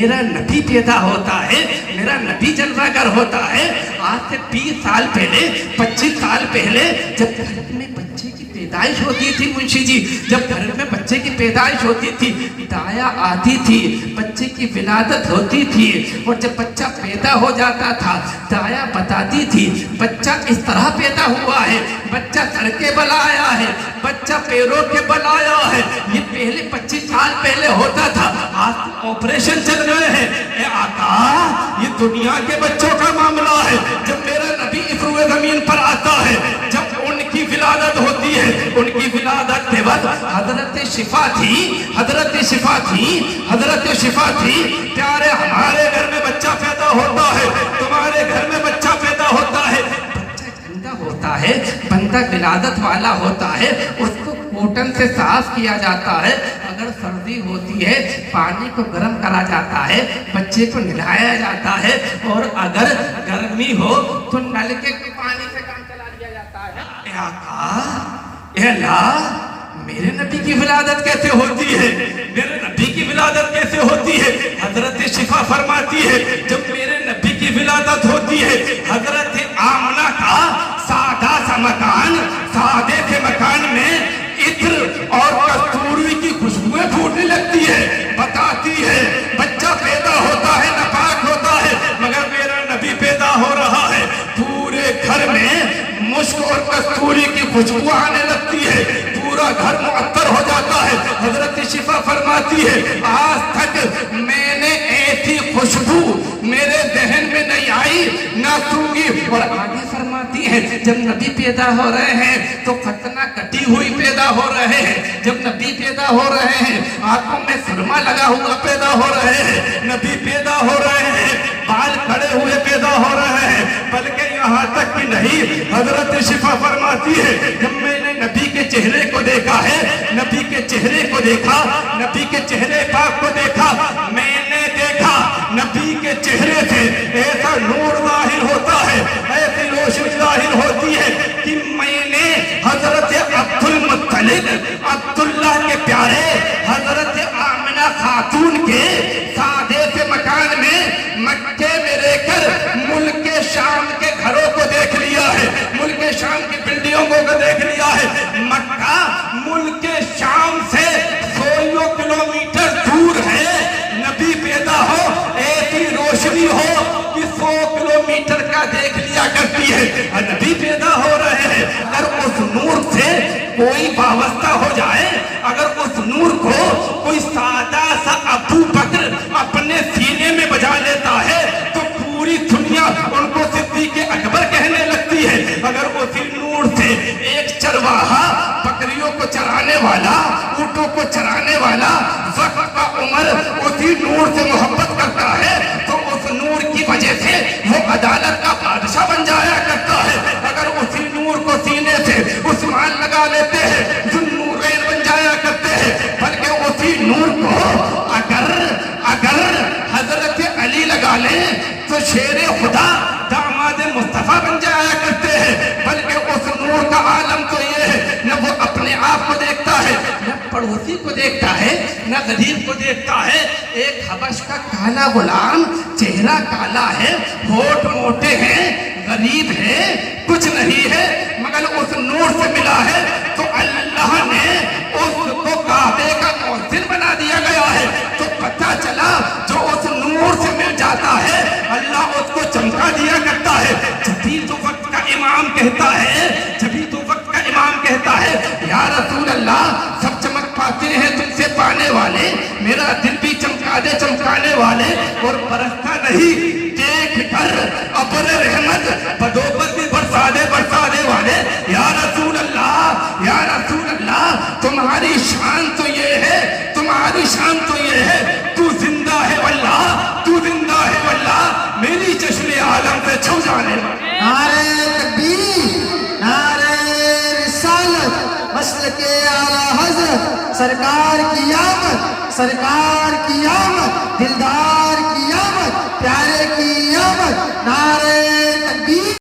میرا نبی پیدا ہوتا ہے، میرا نبی جلوہ گر ہوتا ہے۔ آج سے 20 سال پہلے، 25 سال پہلے جب گھر میں بچے کی پیدائش ہوتی تھی منشی جی، جب گھر میں بچے کی پیدائش ہوتی تھی، دایا آتی تھی، بچے کی ولادت ہوتی تھی، اور جب بچہ پیدا ہو جاتا تھا دایا بتاتی تھی بچہ اس طرح پیدا ہوا ہے، بچہ سر کے بل آیا ہے، بچہ پیروں کے بل آیا ہے۔ یہ پہلے 25 سال پہلے ہوتا تھا، آج آپریشن چل رہے ہیں۔ اے آقا، یہ دنیا کے بچوں کا معاملہ ہے۔ جب میرا نبی اس روئے زمین پر آتا ہے، جب ان کی ولادت ہوتی ہے، ان کی ولادت کے بعد حضرت شفا تھی، حضرت شفا تھی، حضرت شفا تھی، پیارے ہمارے گھر میں بچہ پیدا ہوتا ہے، تمہارے گھر میں بچہ پیدا ہوتا ہے، بچہ گندا ہوتا ہے، بندہ ولادت والا ہوتا ہے، اس کو کوٹن سے صاف کیا جاتا ہے، اگر سردی ہوتی ہے پانی کو گرم کرا جاتا ہے، بچے کو نہلایا جاتا ہے، اور اگر گرمی ہو تو نلکے کے پانی سے کام چلا دیا جاتا ہے۔ اے آقا، اے اللہ، میرے نبی کی ولادت کیسے ہوتی ہے؟ میرے نبی کی ولادت کیسے ہوتی ہے؟ حضرت شفا فرماتی ہے جب میرے نبی کی ولادت ہوتی ہے، حضرت آمنہ کا سادہ سا مکان، سادے سے مکان میں عطر اور کستوری کی خوشبوئیں پھوٹنے لگتی ہے، بتاتی ہے بچہ پیدا ہوتا ہے، ناپاک ہوتا ہے، مگر میرا نبی پیدا ہو رہا ہے، پورے گھر میں مشک اور کستوری کی خوشبو آنے لگتی ہے، پورا گھر معطر ہو جاتا ہے۔ حضرت شفا فرماتی ہے آج تک میں نے ایسی خوشبو میرے ذہن میں نہیں آئی، نہ سونگی۔ اور آگے فرماتی ہے جب نبی پیدا ہو رہے ہیں تو ختنہ کٹی ہوئی پیدا ہو رہے ہیں، جب نبی پیدا ہو رہے ہیں آنکھوں میں سرما لگا ہوا پیدا ہو رہے ہیں، نبی پیدا ہو رہے ہیں، بال کھڑے ہوئے پیدا ہو رہے ہیں، بلکہ یہاں تک کہ نہیں، حضرت شفا فرماتی ہے جب میں نے نبی کے چہرے کو دیکھا ہے، نبی کے چہرے کو دیکھا، نبی کے چہرے پاک کو دیکھا، میں نے دیکھا نبی کے چہرے سے ایسا نور ظاہر ہوتا ہے، ایسی روشنی ظاہر ہوتی ہے کہ میں نے حضرت عبد المطلب، عبداللہ کے پیارے حضرت آمنہ خاتون کے سادے سے مکان میں مکے میں رہ کر ملک شام کے گھروں کو دیکھ لیا ہے، ملک شام کی بلڈنگوں کو دیکھ لیا ہے۔ مکہ ملک شام سے 100 کلومیٹر دور ہے، نبی پیدا ہو ایسی روشنی ہو کہ 100 کلومیٹر کا دیکھ لیا کرتی ہے، اور نبی پیدا ہو رہے ہیں۔ اگر اس نور سے کوئی وابستہ ہو جائے، اگر اس نور کو کوئی سادہ سا ابو بکر اپنے سینے میں بجا لیتا ہے تو پوری دنیا ان کو صدیق اکبر کہنے لگتی ہے۔ اگر اسی نور سے ایک چرواہا بکریوں کو چرانے والا، اونٹوں کو چرانے والا، وقت کا عمر اسی نور سے محبت کرتا ہے تو اس نور کی وجہ سے وہ عدالت کا بادشاہ بن جایا کرتا ہے۔ اگر اسی نور کو سینے سے عثمان لگا لیتے ہیں، ذوالنورین بن جایا کرتے ہیں، بلکہ اسی نور کو اگر حضرت علی لگا لیں تو شیر خدا داماد مصطفیٰ بن جایا کرتے ہیں۔ بلکہ اس نور کا عالم تو یہ ہے نہ وہ اپنے آپ کو دیکھتا ہے، نہ پڑوسی کو دیکھتا ہے، نہ غریب کو دیکھتا ہے۔ ایک حبش کا کالا غلام، چہرہ کالا ہے، ہونٹ موٹے ہیں، غریب ہے، کچھ نہیں ہے، مگر اس نور سے ملا ہے تو اللہ نے اس کو کعبے کا مؤذن بنا دیا گیا ہے۔ تو پتہ چلا جو اس نور سے مل جاتا ہے اللہ اس کو چمکا دیا کرتا ہے۔ جبھی تو وقت کا امام کہتا ہے، جبھی تو وقت کا امام کہتا ہے یا رسول اللہ سب چمک پاتے ہیں تم سے پانے والے، میرا دل بھی چمکا دے چمکانے والے، اور برستا نہیں دیکھ کر ابر رحمت بدوں پر بھی برسا دے والے۔ یا رسول اللہ، یا رسول اللہ، تمہاری شان تو یہ ہے، تمہاری شان تو یہ ہے، تو زندہ ہے واللہ، تو زندہ ہے واللہ، میری چشم عالم سے چھو جانے والی۔ نعرہ تکبیر، نعرہ رسالت، مسلک اعلیٰ حضرت، سرکار کی آمد، سرکار کی آمد، دلدار